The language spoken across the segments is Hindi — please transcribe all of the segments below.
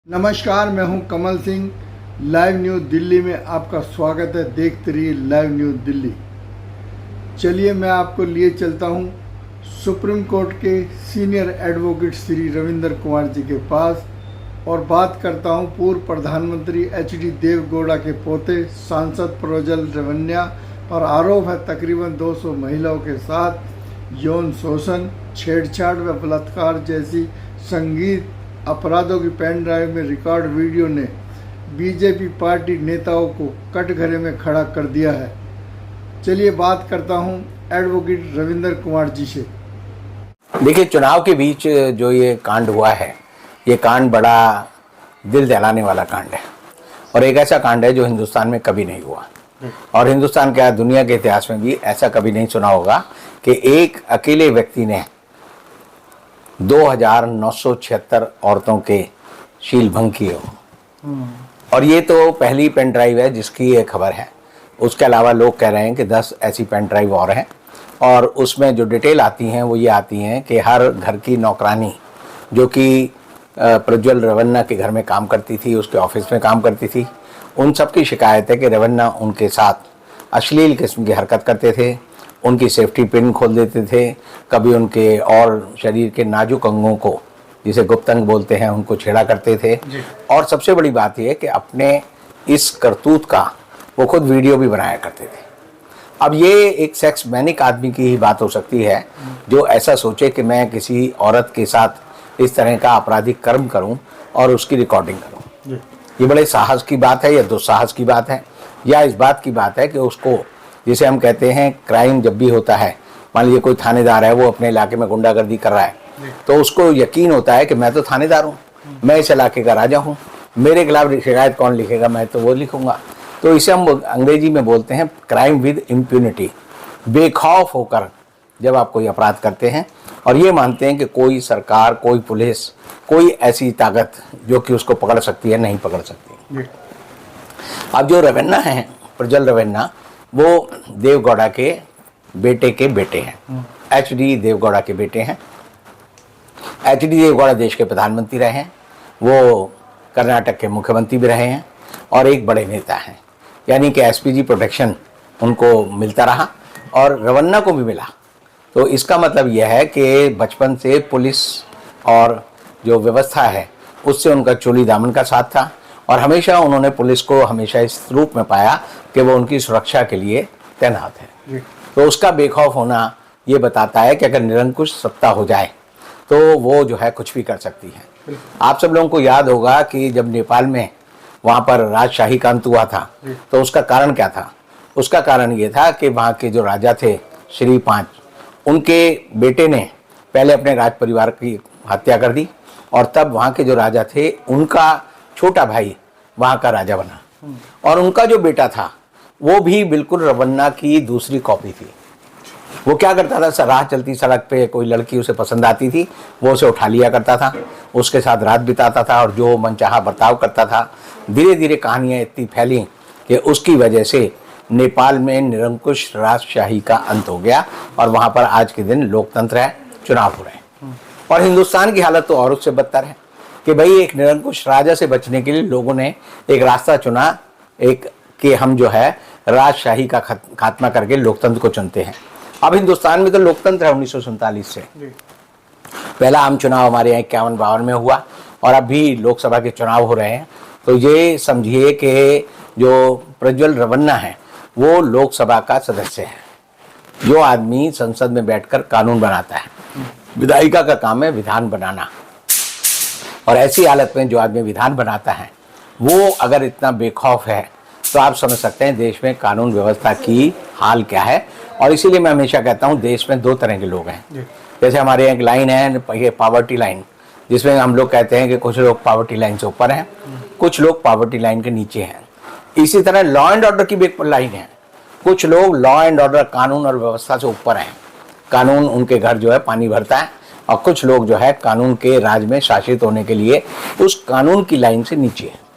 नमस्कार, मैं हूं कमल सिंह। लाइव न्यूज़ दिल्ली में आपका स्वागत है। देखते रहिए लाइव न्यूज़ दिल्ली। चलिए मैं आपको लिए चलता हूं सुप्रीम कोर्ट के सीनियर एडवोकेट श्री रविंदर कुमार जी के पास और बात करता हूं पूर्व प्रधानमंत्री एच.डी. देवेगौड़ा के पोते सांसद प्रज्वल रेवन्ना पर आरोप है तकरीबन 200 महिलाओं के साथ यौन शोषण, छेड़छाड़ व बलात्कार जैसी संगीत अपराधों की पेन ड्राइव में रिकॉर्ड वीडियो ने बीजेपी पार्टी नेताओं को कटघरे में खड़ा कर दिया है। चलिए बात करता हूं एडवोकेट रविंदर कुमार जी से। देखिए, चुनाव के बीच जो ये कांड हुआ है, ये कांड बड़ा दिल दहलाने वाला कांड है और एक ऐसा कांड है जो हिंदुस्तान में कभी नहीं हुआ और हिंदुस्तान क्या दुनिया के इतिहास में भी ऐसा कभी नहीं सुना होगा कि एक अकेले व्यक्ति ने 2976 औरतों के शील भंग किए हो। और ये तो पहली पेन ड्राइव है जिसकी ये खबर है। उसके अलावा लोग कह रहे हैं कि 10 ऐसी पेन ड्राइव और हैं और उसमें जो डिटेल आती हैं वो ये आती हैं कि हर घर की नौकरानी जो कि प्रज्वल रेवन्ना के घर में काम करती थी, उसके ऑफिस में काम करती थी, उन सब की शिकायत है कि रेवन्ना उनके साथ अश्लील किस्म की हरकत करते थे, उनकी सेफ्टी पिन खोल देते थे, कभी उनके और शरीर के नाजुक अंगों को, जिसे गुप्त अंग बोलते हैं, उनको छेड़ा करते थे। और सबसे बड़ी बात यह है कि अपने इस करतूत का वो खुद वीडियो भी बनाया करते थे। अब ये एक सेक्स मैनिक आदमी की ही बात हो सकती है जो ऐसा सोचे कि मैं किसी औरत के साथ इस तरह का आपराधिक कर्म करूं और उसकी रिकॉर्डिंग करूं। ये बड़े साहस की बात है या दुस्साहस की बात है या इस बात की बात है कि उसको, जिसे हम कहते हैं क्राइम जब भी होता है, मान लीजिए कोई थानेदार है, वो अपने इलाके में गुंडागर्दी कर रहा है तो उसको यकीन होता है कि मैं तो थानेदार हूँ, मैं इस इलाके का राजा हूँ, मेरे खिलाफ शिकायत कौन लिखेगा, मैं तो वो लिखूंगा। तो इसे हम अंग्रेजी में बोलते हैं क्राइम विद इम्प्यूनिटी। बेखौफ होकर जब आप कोई अपराध करते हैं और ये मानते हैं कि कोई सरकार, कोई पुलिस, कोई ऐसी ताकत जो कि उसको पकड़ सकती है नहीं पकड़ सकती। अब जो रेवन्ना है, प्रज्वल रेवन्ना, वो देवेगौड़ा के बेटे हैं, एच.डी. देवेगौड़ा के बेटे हैं। एच.डी. देवेगौड़ा देश के प्रधानमंत्री रहे हैं, वो कर्नाटक के मुख्यमंत्री भी रहे हैं और एक बड़े नेता हैं, यानी कि एसपीजी प्रोटेक्शन उनको मिलता रहा और रेवन्ना को भी मिला। तो इसका मतलब यह है कि बचपन से पुलिस और जो व्यवस्था है उससे उनका चोली दामन का साथ था और हमेशा उन्होंने पुलिस को हमेशा इस रूप में पाया कि वो उनकी सुरक्षा के लिए तैनात है। तो उसका बेखौफ होना ये बताता है कि अगर निरंकुश सत्ता हो जाए तो वो जो है कुछ भी कर सकती है। आप सब लोगों को याद होगा कि जब नेपाल में वहाँ पर राजशाही का अंत हुआ था तो उसका कारण क्या था? उसका कारण ये था कि वहाँ के जो राजा थे श्री 5, उनके बेटे ने पहले अपने राज परिवार की हत्या कर दी और तब वहाँ के जो राजा थे उनका छोटा भाई वहाँ का राजा बना और उनका जो बेटा था वो भी बिल्कुल रेवन्ना की दूसरी कॉपी थी। वो क्या करता था, राह चलती सड़क पे कोई लड़की उसे पसंद आती थी, वो उसे उठा लिया करता था, उसके साथ रात बिताता था और जो मनचाहा बर्ताव करता था। धीरे धीरे कहानियाँ इतनी फैली कि उसकी वजह से नेपाल में निरंकुश राजशाही का अंत हो गया और वहाँ पर आज के दिन लोकतंत्र है, चुनाव हो रहे हैं। और हिंदुस्तान की हालत तो और उससे बदतर है कि भाई एक निरंकुश राजा से बचने के लिए लोगों ने एक रास्ता चुना, एक कि हम जो है राजशाही का खात्मा करके लोकतंत्र को चुनते हैं। अब हिंदुस्तान में तो लोकतंत्र है 1947 से। पहला आम चुनाव हमारे यहाँ 51-52 में हुआ और अब भी लोकसभा के चुनाव हो रहे हैं। तो ये समझिए कि जो प्रज्वल रेवन्ना है वो लोकसभा का सदस्य है। जो आदमी संसद में बैठकर कानून बनाता है, विधायिका का काम है विधान बनाना, और ऐसी हालत में जो आदमी विधान बनाता है वो अगर इतना बेखौफ है तो आप समझ सकते हैं देश में कानून व्यवस्था की हाल क्या है। और इसीलिए मैं हमेशा कहता हूँ देश में दो तरह के लोग हैं। जैसे हमारे यहाँ एक लाइन है, ये पावर्टी लाइन, जिसमें हम लोग कहते हैं कि कुछ लोग पावर्टी लाइन से ऊपर हैं, कुछ लोग पावर्टी लाइन के नीचे हैं। इसी तरह लॉ एंड ऑर्डर की भी एक लाइन है, कुछ लोग लॉ एंड ऑर्डर, कानून और व्यवस्था से ऊपर हैं, कानून उनके घर जो है पानी भरता है, और कुछ लोग जो है कानून के राज में शासित होने के लिए उस कानून की लाइन से नीचे है।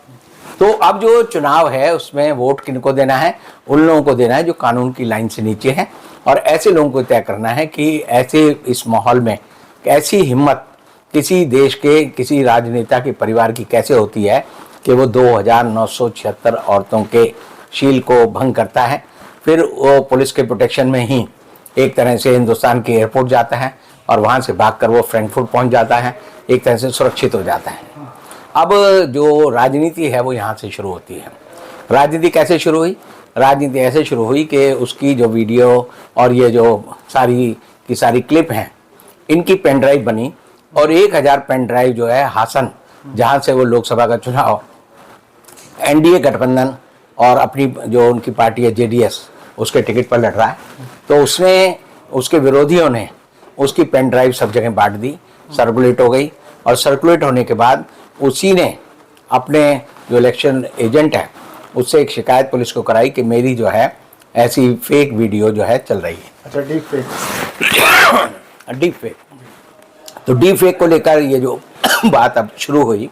तो अब जो चुनाव है उसमें वोट किनको देना है? उन लोगों को देना है जो कानून की लाइन से नीचे हैं और ऐसे लोगों को तय करना है कि ऐसे इस माहौल में ऐसी हिम्मत किसी देश के किसी राजनेता के परिवार की कैसे होती है कि वो 2976 औरतों के शील को भंग करता है, फिर वो पुलिस के प्रोटेक्शन में ही एक तरह से हिंदुस्तान के एयरपोर्ट जाता है और वहाँ से भागकर वो फ्रैंकफर्ट पहुँच जाता है, एक तरह से सुरक्षित हो जाता है। अब जो राजनीति है वो यहाँ से शुरू होती है। राजनीति कैसे शुरू हुई? राजनीति ऐसे शुरू हुई कि उसकी जो वीडियो और ये जो सारी की सारी क्लिप हैं, इनकी पेन ड्राइव बनी और 1000 पेन ड्राइव जो है हासन, जहाँ से वो लोकसभा का चुनाव एनडीए गठबंधन और अपनी जो उनकी पार्टी है जेडीएस उसके टिकट पर लड़ रहा है, तो उसने उसके विरोधियों ने उसकी पेन ड्राइव सब जगह बांट दी, सर्कुलेट हो गई। और सर्कुलेट होने के बाद उसी ने अपने जो इलेक्शन एजेंट है उससे एक शिकायत पुलिस को कराई कि मेरी जो है ऐसी फेक वीडियो जो है चल रही है। अच्छा, डीप फेक। डीप फेक, तो डीप फेक को लेकर ये जो बात अब शुरू हुई,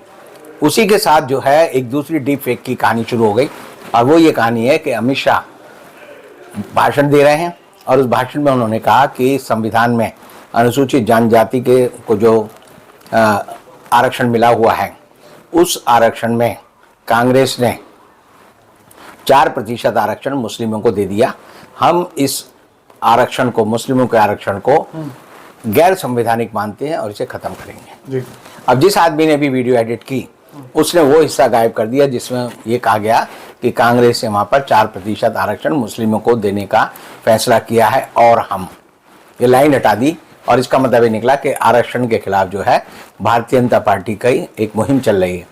उसी के साथ जो है एक दूसरी डीप फेक की कहानी शुरू हो गई। और वो ये कहानी है कि अमित शाह भाषण दे रहे हैं और उस भाषण में उन्होंने कहा कि संविधान में अनुसूचित जनजाति के को जो आरक्षण मिला हुआ है, उस आरक्षण में कांग्रेस ने 4% आरक्षण मुस्लिमों को दे दिया। हम इस आरक्षण को, मुस्लिमों के आरक्षण को गैर संवैधानिक मानते हैं और इसे खत्म करेंगे। जी। अब जिस आदमी ने भी वीडियो एडिट की उसने वो हिस्सा गायब कर दिया जिसमें ये कहा गया कि कांग्रेस ने वहाँ पर 4% आरक्षण मुस्लिमों को देने का फैसला किया है और हम, ये लाइन हटा दी। और इसका मतलब ये निकला कि आरक्षण के खिलाफ जो है भारतीय जनता पार्टी की एक मुहिम चल रही है।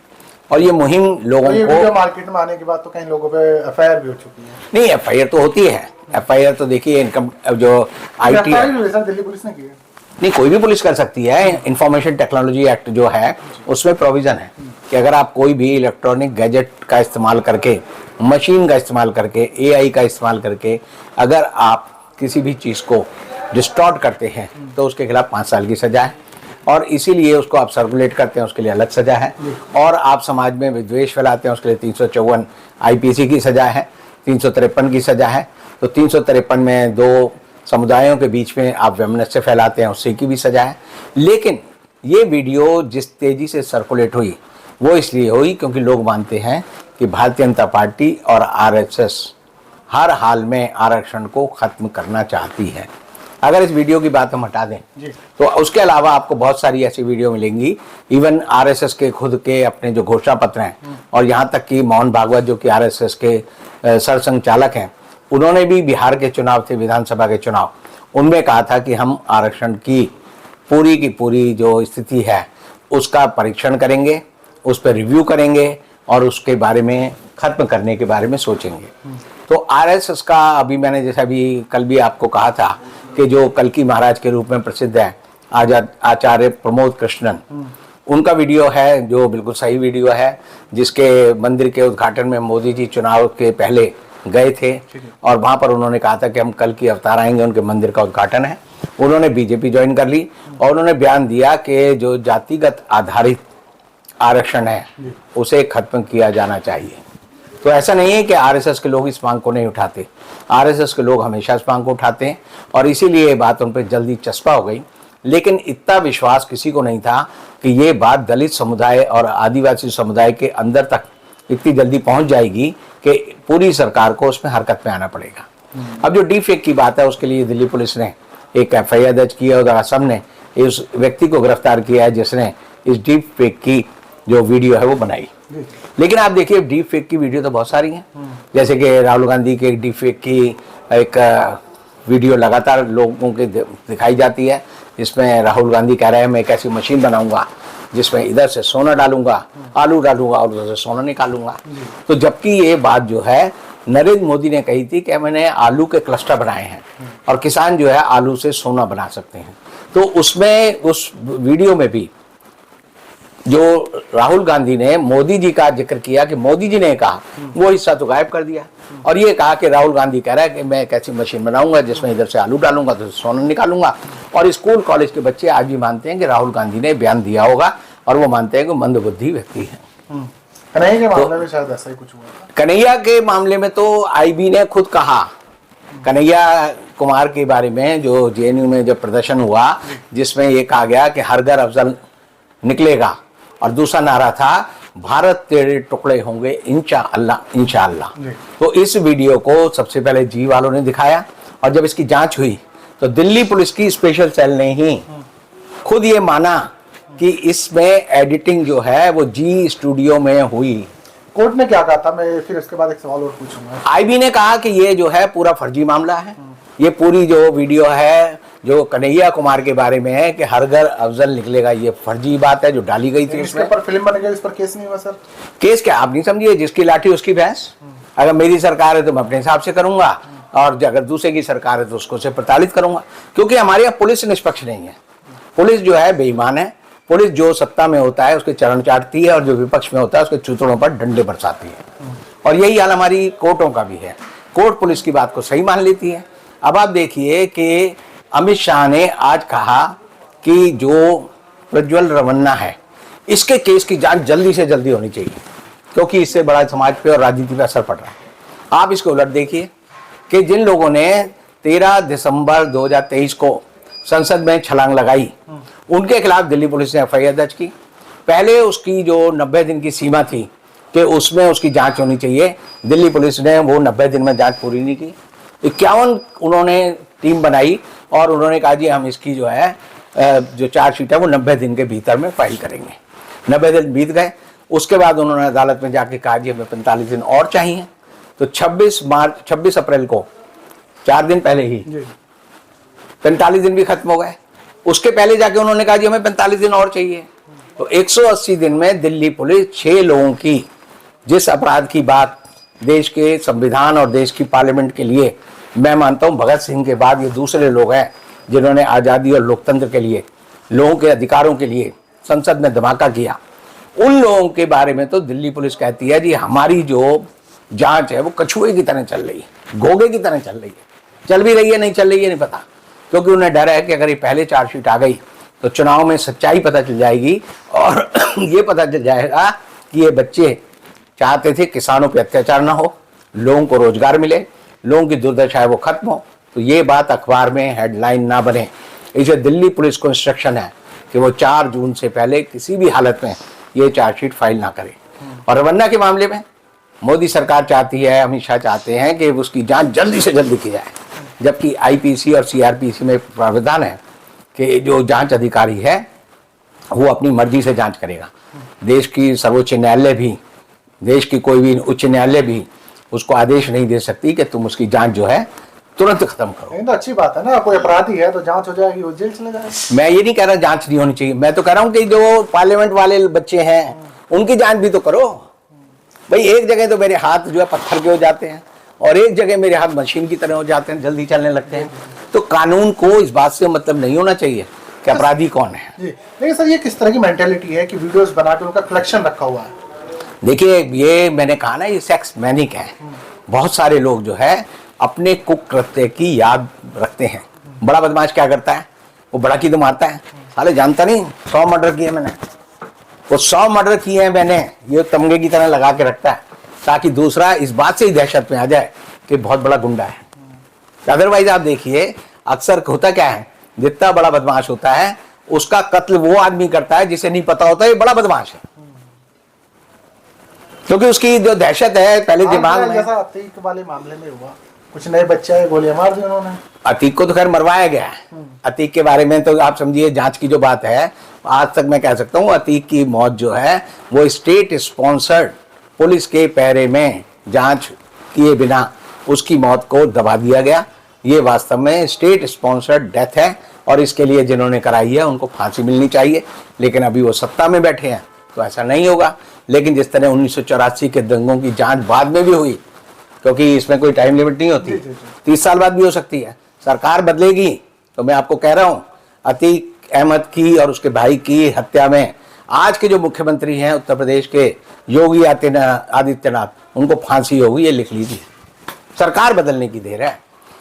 और ये मुहिम लोगों को, मार्केट में आने के बाद तो कई लोगों पे एफआईआर भी हो चुकी है। नहीं, एफआईआर तो होती है। एफआईआर तो देखिए इनकम जो आईटी दिल्ली पुलिस ने की है। नहीं, कोई भी पुलिस कर सकती है। इंफॉर्मेशन टेक्नोलॉजी एक्ट जो है उसमें प्रोविजन है कि अगर आप कोई भी इलेक्ट्रॉनिक गैजेट का इस्तेमाल करके, मशीन का इस्तेमाल करके, एआई का इस्तेमाल करके अगर आप किसी भी चीज़ को डिस्टॉर्ट करते हैं तो उसके खिलाफ 5 साल की सजा है। और इसीलिए उसको आप सर्कुलेट करते हैं उसके लिए अलग सजा है। और आप समाज में विद्वेष फैलाते हैं उसके लिए 354 आईपीसी की सजा है, 353 की सजा है। तो 353 में 2 समुदायों के बीच में आप वैमनस्य फैलाते हैं उससे की भी सजा है। लेकिन ये वीडियो जिस तेज़ी से सर्कुलेट हुई वो इसलिए हुई क्योंकि लोग मानते हैं कि भारतीय जनता पार्टी और आरएसएस हर हाल में आरक्षण को ख़त्म करना चाहती है। अगर इस वीडियो की बात हम हटा दें तो उसके अलावा आपको बहुत सारी ऐसी वीडियो मिलेंगी, इवन आरएसएस के खुद के अपने जो घोषणा पत्र हैं और यहाँ तक कि मोहन भागवत जो कि आरएसएस के सरसंघचालक हैं, उन्होंने भी बिहार के चुनाव थे, विधानसभा के चुनाव, उनमें कहा था कि हम आरक्षण की पूरी जो स्थिति है उसका परीक्षण करेंगे, उस पर रिव्यू करेंगे और उसके बारे में ख़त्म करने के बारे में सोचेंगे। तो आरएसएस का अभी मैंने जैसा अभी कल भी आपको कहा था कि जो कल्की महाराज के रूप में प्रसिद्ध है आचार्य प्रमोद कृष्णन, उनका वीडियो है जो बिल्कुल सही वीडियो है, जिसके मंदिर के उद्घाटन में मोदी जी चुनाव के पहले गए थे और वहाँ पर उन्होंने कहा था कि हम कल की अवतार आएंगे, उनके मंदिर का उद्घाटन है। उन्होंने बीजेपी ज्वाइन कर ली और उन्होंने बयान दिया कि जो जातिगत आधारित आरक्षण है उसे खत्म किया जाना चाहिए। तो ऐसा नहीं है कि आरएसएस के लोग इस मांग को नहीं उठाते, आरएसएस के लोग हमेशा इस मांग को उठाते हैं और इसीलिए ये बात उन पर जल्दी चस्पा हो गई। लेकिन इतना विश्वास किसी को नहीं था कि ये बात दलित समुदाय और आदिवासी समुदाय के अंदर तक इतनी जल्दी पहुंच जाएगी कि पूरी सरकार को उसमें हरकत में आना पड़ेगा। अब जो डीप फेक की बात है उसके लिए दिल्ली पुलिस ने एक एफआईआर दर्ज की है और असम ने इस व्यक्ति को गिरफ्तार किया है जिसने इस डीप फेक की जो वीडियो है वो बनाई। लेकिन आप देखिए डीप फेक की वीडियो तो बहुत सारी हैं, जैसे कि राहुल गांधी के डीप फेक की एक वीडियो लगातार लोगों के दिखाई जाती है, जिसमें राहुल गांधी कह रहे हैं मैं एक ऐसी मशीन बनाऊंगा जिसमें इधर से सोना डालूंगा, आलू डालूंगा और उधर से सोना निकालूंगा। तो जबकि ये बात जो है नरेंद्र मोदी ने कही थी कि मैंने आलू के क्लस्टर बनाए हैं और किसान जो है आलू से सोना बना सकते हैं। तो उसमें उस वीडियो में भी जो राहुल गांधी ने मोदी जी का जिक्र किया कि मोदी जी ने कहा, वो हिस्सा तो गायब कर दिया और ये कहा कि राहुल गांधी कह रहा है कि मैं एक ऐसी मशीन बनाऊंगा जिसमें इधर से आलू डालूंगा तो सोना निकालूंगा। और स्कूल कॉलेज के बच्चे आज भी मानते हैं कि राहुल गांधी ने बयान दिया होगा और वो मानते हैं कि मंदबुद्धि व्यक्ति है। कन्हैया के मामले में शायद ऐसा ही कुछ हुआ था। कन्हैया के मामले में तो आईबी ने खुद कहा, कन्हैया कुमार के बारे में जो जेएनयू में जब प्रदर्शन हुआ जिसमें ये कहा गया कि हरगर अफजल निकलेगा, और दूसरा नारा था भारत तेरे टुकड़े होंगे इंशाअल्लाह इंशाअल्लाह। तो इस वीडियो को सबसे पहले जी वालों ने दिखाया, और जब इसकी जांच हुई तो दिल्ली पुलिस की स्पेशल सेल ने ही खुद ये माना कि इसमें एडिटिंग जो है वो जी स्टूडियो में हुई। कोर्ट ने क्या कहा था? मैं फिर उसके बाद एक सवाल और पूछूंगा। आईबी ने कहा कि ये जो है पूरा फर्जी मामला है। ये पूरी जो वीडियो है जो कन्हैया कुमार के बारे में है कि हर घर अफजल निकलेगा, ये फर्जी बात है जो डाली गई थी। इसके ऊपर फिल्म बनेगा, इस पर केस नहीं हुआ सर? केस क्या, आप नहीं समझिए, जिसकी लाठी उसकी भैंस। अगर मेरी सरकार है तो मैं अपने हिसाब से करूंगा, और अगर दूसरे की सरकार है तो उसको से प्रताड़ित करूंगा, क्योंकि हमारे यहाँ पुलिस निष्पक्ष नहीं है। पुलिस जो है बेईमान है। पुलिस जो सत्ता में होता है उसके चरण चाटती है, और जो विपक्ष में होता है उसके चूतड़ों पर डंडे बरसाती है। और यही हाल हमारी कोर्टों का भी है। कोर्ट पुलिस की बात को सही मान लेती है। अब आप देखिए कि अमित शाह ने आज कहा कि जो प्रज्वल रवन्ना है इसके केस की जांच जल्दी से जल्दी होनी चाहिए, क्योंकि इससे बड़ा समाज पे और राजनीति पे असर पड़ रहा है। आप इसको उलट देखिए कि जिन लोगों ने 13 दिसंबर 2023 को संसद में छलांग लगाई, उनके खिलाफ दिल्ली पुलिस ने एफआईआर दर्ज की। पहले उसकी जो 90 दिन की सीमा थी कि उसमें उसकी जांच होनी चाहिए, दिल्ली पुलिस ने वो 90 दिन में जांच पूरी नहीं की। 51 उन्होंने टीम बनाई और उन्होंने कहा जी हम इसकी जो है जो चार्जशीट है वो 90 दिन के भीतर में फाइल करेंगे। 90 दिन बीत गए। उसके बाद उन्होंने अदालत में जाके कहा जी हमें 45 दिन और चाहिए। तो 26 अप्रैल को, 4 दिन पहले ही 45 दिन भी खत्म हो गए। उसके पहले जाके उन्होंने कहा जी हमें 45 दिन और चाहिए। तो 180 दिन में दिल्ली पुलिस 6 लोगों की, जिस अपराध की बात देश के संविधान और देश की पार्लियामेंट के लिए, मैं मानता हूं भगत सिंह के बाद ये दूसरे लोग हैं जिन्होंने आज़ादी और लोकतंत्र के लिए, लोगों के अधिकारों के लिए संसद में धमाका किया, उन लोगों के बारे में तो दिल्ली पुलिस कहती है जी हमारी जो जांच है वो कछुए की तरह चल रही है, घोगे की तरह चल रही है। चल भी रही है नहीं चल रही है नहीं पता, क्योंकि उन्हें डर है कि अगर ये पहले चार्जशीट आ गई तो चुनाव में सच्चाई पता चल जाएगी, और ये पता चल जाएगा कि ये बच्चे चाहते थे किसानों पे अत्याचार ना हो, लोगों को रोजगार मिले, लोगों की दुर्दशा है वो खत्म हो, तो ये बात अखबार में हेडलाइन ना बने। इसे दिल्ली पुलिस को इंस्ट्रक्शन है कि वो 4 जून से पहले किसी भी हालत में ये चार्जशीट फाइल ना करे। और रवन्ना के मामले में मोदी सरकार चाहती है, अमित शाह चाहते हैं कि उसकी जांच जल्दी से जल्दी की जाए, जबकि आईपीसी और सीआरपीसी में प्रावधान है कि जो जांच अधिकारी है वो अपनी मर्जी से जांच करेगा। देश की सर्वोच्च न्यायालय भी, देश की कोई भी उच्च न्यायालय भी उसको आदेश नहीं दे सकती कि तुम उसकी जांच जो है तुरंत खत्म करो। ये तो अच्छी बात है ना, कोई अपराधी है तो जांच हो जाएगी, वो जेल चले जाएगा। मैं ये नहीं कह रहा जांच नहीं होनी चाहिए, मैं तो कह रहा हूँ कि जो पार्लियामेंट वाले बच्चे हैं उनकी जांच भी तो करो भाई। एक जगह तो मेरे हाथ जो है पत्थर के हो जाते हैं और एक जगह मेरे हाथ मशीन की तरह हो जाते हैं, जल्दी चलने लगते हैं। तो कानून को इस बात से मतलब नहीं होना चाहिए कि अपराधी कौन है। जी, लेकिन सर ये किस तरह की मेंटेलिटी है कि वीडियोस बना के उनका कलेक्शन रखा हुआ है? देखिए ये मैंने कहा ना, ये सेक्स मैनिक है। बहुत सारे लोग जो है अपने कुकृत्य की याद रखते हैं। बड़ा बदमाश क्या करता है, वो बड़ा की तो मारता है, साले जानता नहीं 100 मर्डर किए मैंने, वो 100 मर्डर किए हैं मैंने, ये तमगे की तरह लगा के रखता है ताकि दूसरा इस बात से ही दहशत में आ जाए कि बहुत बड़ा गुंडा है। अदरवाइज आप देखिए अक्सर होता क्या है, जितना बड़ा बदमाश होता है उसका कत्ल वो आदमी करता है जिसे नहीं पता होता ये बड़ा बदमाश है, क्योंकि उसकी जो दहशत है पहले दिमाग में। जैसा अतीक वाले मामले में हुआ, कुछ नए बच्चे आए, गोलियां मार दी उन्होंने। अतीक को तो खैर मरवाया गया है। अतीक के बारे में तो आप समझिए जांच की जो बात है, आज तक मैं कह सकता हूँ अतीक की मौत जो है वो स्टेट स्पॉन्सर्ड पुलिस के पहरे में जांच किए बिना उसकी मौत को दबा दिया गया। ये वास्तव में स्टेट स्पॉन्सर्ड डेथ है और इसके लिए जिन्होंने कराई है उनको फांसी मिलनी चाहिए, लेकिन अभी वो सत्ता में बैठे हैं तो ऐसा नहीं होगा। लेकिन जिस तरह 1984 के दंगों की जांच बाद में भी हुई, क्योंकि इसमें कोई टाइम लिमिट नहीं होती, 30 साल बाद भी हो सकती है, सरकार बदलेगी। तो मैं आपको कह रहा हूँ अतीक अहमद की और उसके भाई की हत्या में आज के जो मुख्यमंत्री हैं उत्तर प्रदेश के योगी आदित्यनाथ, उनको फांसी होगी, ये लिख लीजिए। सरकार बदलने की देर है।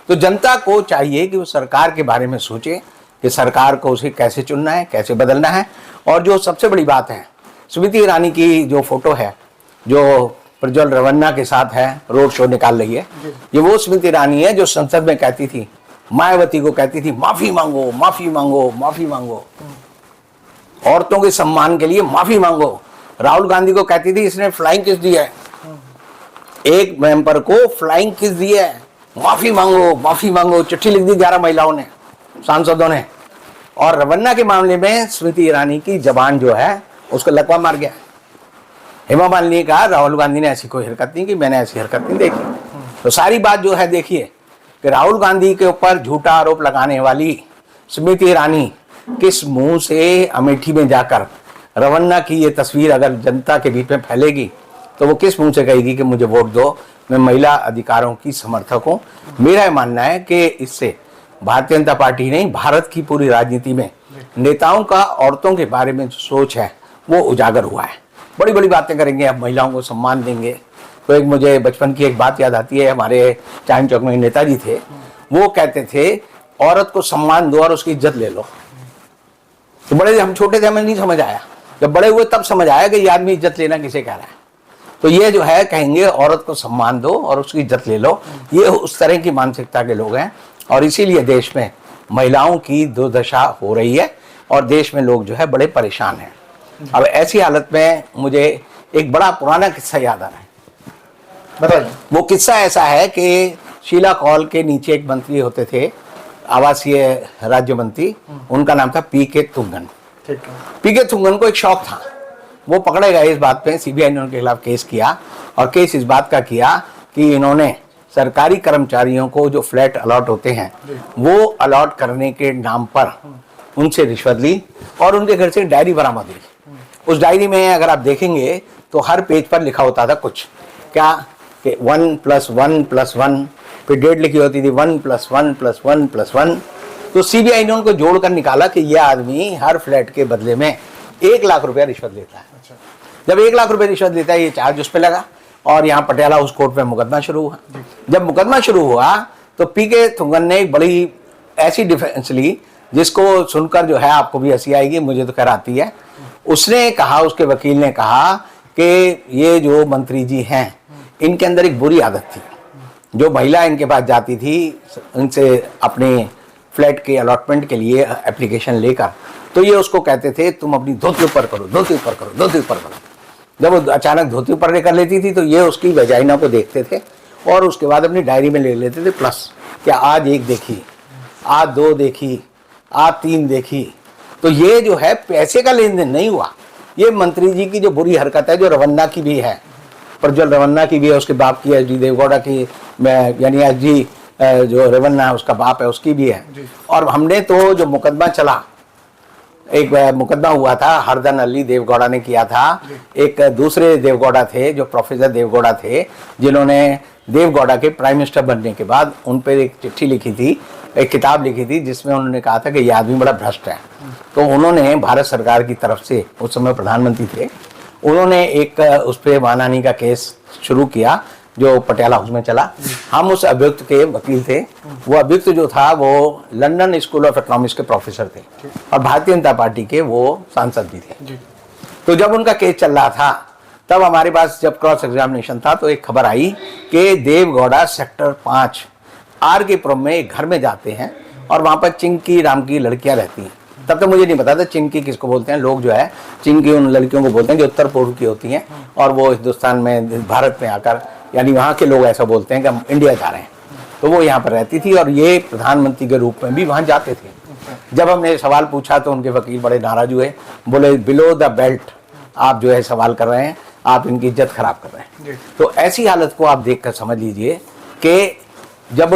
तो जनता को चाहिए कि वो सरकार के बारे में सोचे कि सरकार को उसे कैसे चुनना है, कैसे बदलना है। और जो सबसे बड़ी बात है, स्मृति ईरानी की जो फोटो है जो प्रज्वल रवन्ना के साथ है, रोड शो निकाल रही है, ये वो स्मृति ईरानी है जो संसद में कहती थी, मायावती को कहती थी माफी मांगो माफी मांगो माफी मांगो। औरतों के सम्मान के लिए माफी मांगो। राहुल गांधी को कहती थी इसने फ्लाइंग किस दी है, एक मेंबर को फ्लाइंग किस दी है, माफी मांगो माफी मांगो। चिट्ठी लिख दी 11 महिलाओं ने, सांसदों ने। और रवन्ना के मामले में स्मृति ईरानी की जबान जो है उसको लकवा मार गया। हेमा मालिनी ने कहा राहुल गांधी ने ऐसी कोई हरकत नहीं की, मैंने ऐसी हरकत नहीं देखी। तो सारी बात जो है देखिए कि राहुल गांधी के ऊपर झूठा आरोप लगाने वाली स्मृति ईरानी किस मुंह से अमेठी में जाकर रवन्ना की ये तस्वीर अगर जनता के बीच में फैलेगी तो वो किस मुंह से कहेगी कि मुझे वोट दो, मैं महिला अधिकारों की समर्थक हूँ। मेरा ये मानना है कि इससे भारतीय जनता पार्टी नहीं, भारत की पूरी राजनीति में नेताओं का औरतों के बारे में जो सोच है वो उजागर हुआ है। बड़ी बड़ी बातें करेंगे, अब महिलाओं को सम्मान देंगे। तो एक मुझे बचपन की एक बात याद आती है, हमारे चांद चौक में नेताजी थे, वो कहते थे औरत को सम्मान दो और उसकी इज्जत ले लो। तो बड़े हम छोटे थे, हमें नहीं समझ आया, जब बड़े हुए तब समझ आया कि ये आदमी इज्जत लेना किसे कह रहा है। तो ये जो है कहेंगे औरत को सम्मान दो और उसकी इज्जत ले लो, ये उस तरह की मानसिकता के लोग हैं। और इसीलिए देश में महिलाओं की दुर्दशा हो रही है और देश में लोग जो है बड़े परेशान हैं। अब ऐसी हालत में मुझे एक बड़ा पुराना किस्सा याद आ रहा है। बताइए। वो किस्सा ऐसा है कि शीला कौल के नीचे एक मंत्री होते थे, आवासीय राज्य मंत्री, उनका नाम था पी.के. तुंगन। ठीक है। पी.के. तुंगन को एक शौक था, वो पकड़े गए इस बात पे, सीबीआई ने उनके खिलाफ केस किया और केस इस बात का किया कि इन्होंने सरकारी कर्मचारियों को जो फ्लैट अलॉट होते हैं वो अलॉट करने के नाम पर उनसे रिश्वत ली और उनके घर से डायरी बरामद हुई। उस डायरी में अगर आप देखेंगे तो हर पेज पर लिखा होता था कुछ, क्या कि 1+1+1, फिर डेट लिखी होती थी 1+1+1+1। तो सीबीआई ने उनको जोड़कर निकाला कि यह आदमी हर फ्लैट के बदले में 1 लाख रुपया रिश्वत लेता है। जब 1 लाख रुपए रिश्वत लेता है, ये चार्ज उस पर लगा और यहाँ पटियाला हाउस कोर्ट में मुकदमा शुरू हुआ। जब मुकदमा शुरू हुआ तो पी.के. तुंगन ने एक बड़ी ऐसी डिफेंस ली जिसको सुनकर जो है आपको भी हंसी आएगी, मुझे तो खैर आती है। उसने कहा, उसके वकील ने कहा कि ये जो मंत्री जी हैं इनके अंदर एक बुरी आदत थी, जो महिला इनके पास जाती थी इनसे अपने फ्लैट के अलॉटमेंट के लिए एप्लीकेशन लेकर, तो ये उसको कहते थे तुम अपनी धोती ऊपर करो, धोती ऊपर करो, धोती ऊपर करो। जब वो अचानक धोती ऊपर कर लेती थी तो ये उसकी वजाइना को देखते थे और उसके बाद अपनी डायरी में ले लेते थे प्लस, क्या आज 1 देखी, आज 2 देखी, आज 3 देखी। तो ये जो है पैसे का लेन देन नहीं हुआ, ये मंत्री जी की जो बुरी हरकत है, जो रवन्ना की भी है, प्रज्वल रवन्ना की भी है, उसके बाप की, एच.डी. देवगौड़ा की, यानी एच.डी. जो रवन्ना है उसका बाप है उसकी भी है। और हमने तो जो मुकदमा चला, एक मुकदमा हुआ था हरदन अली देवगौड़ा ने किया था, एक दूसरे देवगौड़ा थे जो प्रोफेसर देवगौड़ा थे, जिन्होंने देवगौड़ा के प्राइम मिनिस्टर बनने के बाद उन पर एक चिट्ठी लिखी थी, एक किताब लिखी थी जिसमें उन्होंने कहा था कि ये आदमी बड़ा भ्रष्ट है। तो उन्होंने भारत सरकार की तरफ से, उस समय प्रधानमंत्री थे, उन्होंने एक उस पर मानहानि का केस शुरू किया जो पटियाला हाउस में चला। हम उस अभियुक्त के वकील थे, वो अभियुक्त जो था वो लंदन स्कूल ऑफ इकोनॉमिक्स के प्रोफेसर थे और भारतीय जनता पार्टी के वो सांसद भी थे। तो जब उनका केस चल रहा था तब हमारे पास जब क्रॉस एग्जामिनेशन था तो एक खबर आई कि देवगौड़ा सेक्टर 5 R.K. पुरम में एक घर में जाते हैं और वहाँ पर चिंकी राम की लड़कियाँ रहती हैं। तब तक मुझे नहीं पता था चिंकी किसको बोलते हैं, लोग जो है चिंकी उन लड़कियों को बोलते हैं जो उत्तर पूर्व की होती हैं और वो हिंदुस्तान में, भारत में आकर, यानी वहाँ के लोग ऐसा बोलते हैं कि हम इंडिया जा रहे हैं। तो वो यहाँ पर रहती थी और ये प्रधानमंत्री के रूप में भी वहाँ जाते थे। जब हमने सवाल पूछा तो उनके वकील बड़े नाराज हुए, बोले बिलो द बेल्ट आप जो है सवाल कर रहे हैं, आप इनकी इज्जत खराब कर रहे हैं। तो ऐसी हालत को आप देख कर समझ लीजिए कि जब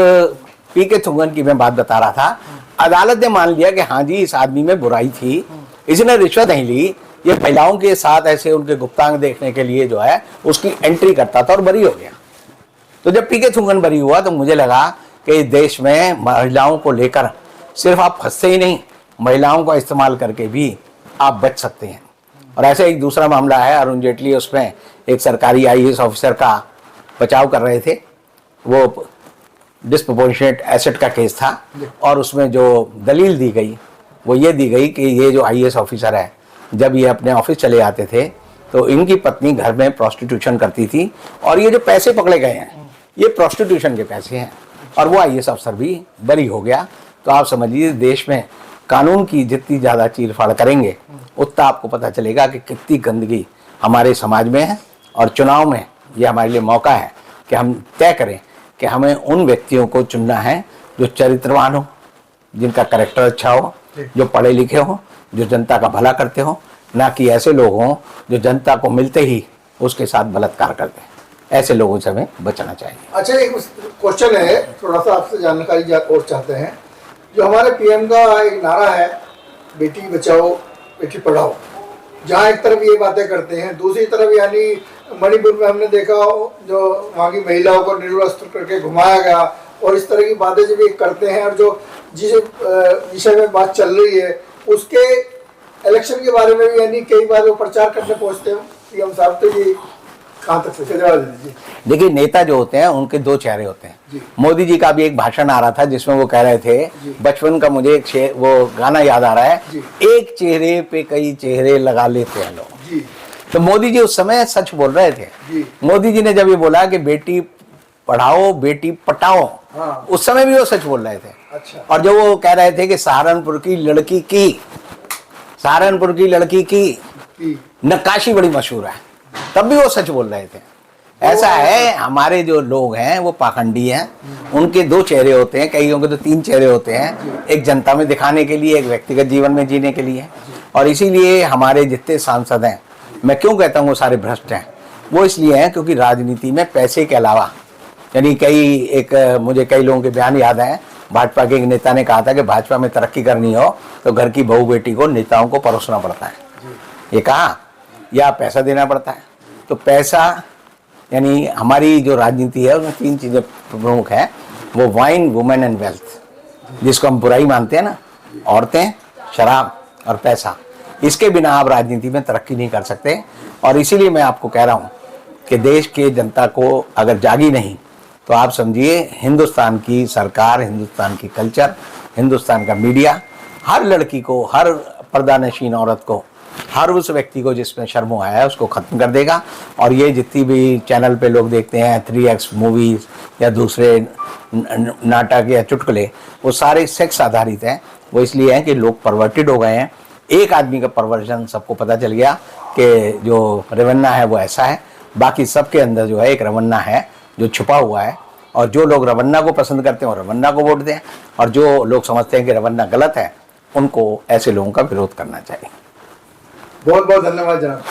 पी.के. तुंगन की मैं बात बता रहा था, अदालत ने मान लिया कि हाँ जी इस आदमी में बुराई थी, इसने रिश्वत नहीं ली, ये महिलाओं के साथ ऐसे उनके गुप्तांग देखने के लिए जो है उसकी एंट्री करता था और बरी हो गया। तो जब पी.के. तुंगन बरी हुआ तो मुझे लगा कि इस देश में महिलाओं को लेकर सिर्फ आप फंसते ही नहीं, महिलाओं का इस्तेमाल करके भी आप बच सकते हैं। और ऐसे एक दूसरा मामला है, अरुण जेटली उसमें एक सरकारी IAS ऑफिसर का बचाव कर रहे थे, वो डिस्प्रपोर्शनेट एसेट का केस था और उसमें जो दलील दी गई वो ये दी गई कि ये जो IAS ऑफिसर है, जब ये अपने ऑफिस चले आते थे तो इनकी पत्नी घर में प्रोस्टिट्यूशन करती थी और ये जो पैसे पकड़े गए हैं ये प्रोस्टिट्यूशन के पैसे हैं और वो IAS अफसर भी बरी हो गया। तो आप समझिए देश में कानून की जितनी ज़्यादा चीरफाड़ करेंगे उतना आपको पता चलेगा कि कितनी गंदगी हमारे समाज में है। और चुनाव में ये हमारे लिए मौका है कि हम तय करें कि हमें उन व्यक्तियों को चुनना है जो चरित्रवान हो, जिनका कैरेक्टर अच्छा हो, जो पढ़े लिखे हो, जो जनता का भला करते हो, ना कि ऐसे लोग हों जो जनता को मिलते ही उसके साथ बलात्कार करते हैं। ऐसे लोगों से हमें बचना चाहिए। अच्छा, एक क्वेश्चन है, थोड़ा सा आपसे जानकारी और चाहते हैं। जो हमारे पीएम का एक नारा है, बेटी बचाओ बेटी पढ़ाओ, जहाँ एक तरफ ये बातें करते हैं, दूसरी तरफ यानी मणिपुर में हमने देखा जो वहाँ की महिलाओं को निर्वस्त्र करके घुमाया गया, और इस तरह की बातें जब ये करते हैं, और जो जिस विषय में बात चल रही है उसके इलेक्शन के बारे में भी यानी कई बार वो प्रचार करने पहुँचते हो पीएम साहब, तो ये कहाँ तक सच जवाब दीजिए। देखिए, नेता जो होते हैं उनके दो चेहरे होते हैं। मोदी जी का भी एक भाषण आ रहा था जिसमें वो कह रहे थे, बचपन का मुझे एक वो गाना याद आ रहा है, एक चेहरे पे कई चेहरे लगा लेते हैं लोग। तो मोदी जी उस समय सच बोल रहे थे। मोदी जी ने जब ये बोला कि बेटी पढ़ाओ बेटी पटाओ, उस समय भी वो सच बोल रहे थे। अच्छा। और जो वो कह रहे थे कि सहारनपुर की लड़की की नक्काशी बड़ी मशहूर है, तब भी वो सच बोल रहे थे। ऐसा है, हमारे जो लोग हैं वो पाखंडी हैं, उनके दो चेहरे होते हैं, कईयों के तो तीन चेहरे होते हैं, एक जनता में दिखाने के लिए, एक व्यक्तिगत जीवन में जीने के लिए। और इसीलिए हमारे जितने सांसद हैं, मैं क्यों कहता हूँ वो सारे भ्रष्ट हैं, वो इसलिए हैं क्योंकि राजनीति में पैसे के अलावा यानी मुझे कई लोगों के बयान याद हैं। भाजपा के एक नेता ने कहा था कि भाजपा में तरक्की करनी हो तो घर की बहू बेटी को नेताओं को परोसना पड़ता है, ये कहा, या पैसा देना पड़ता है। तो पैसा यानी हमारी जो राजनीति है उसमें तीन चीज़ें प्रमुख है, वो वाइन, वुमेन एंड वेल्थ, जिसको हम बुराई मानते हैं ना, औरतें, शराब और पैसा। इसके बिना आप राजनीति में तरक्की नहीं कर सकते। और इसीलिए मैं आपको कह रहा हूँ कि देश के जनता को अगर जागी नहीं तो आप समझिए हिंदुस्तान की सरकार, हिंदुस्तान की कल्चर, हिंदुस्तान का मीडिया हर लड़की को, हर पर्दानशीन औरत को, हर उस व्यक्ति को जिसमें शर्म आया है उसको ख़त्म कर देगा। और ये जितनी भी चैनल पे लोग देखते हैं 3X मूवीज़ या दूसरे नाटक या चुटकुले, वो सारे सेक्स आधारित हैं। वो इसलिए हैं कि लोग परवर्टेड हो गए हैं। एक आदमी का परवर्जन सबको पता चल गया कि जो रवन्ना है वो ऐसा है, बाकी सबके अंदर जो है एक रवन्ना है जो छुपा हुआ है। और जो लोग रवन्ना को पसंद करते हैं वो रवन्ना को वोट दें, और जो लोग समझते हैं कि रवन्ना गलत है उनको ऐसे लोगों का विरोध करना चाहिए। बहुत बहुत धन्यवाद जनाब।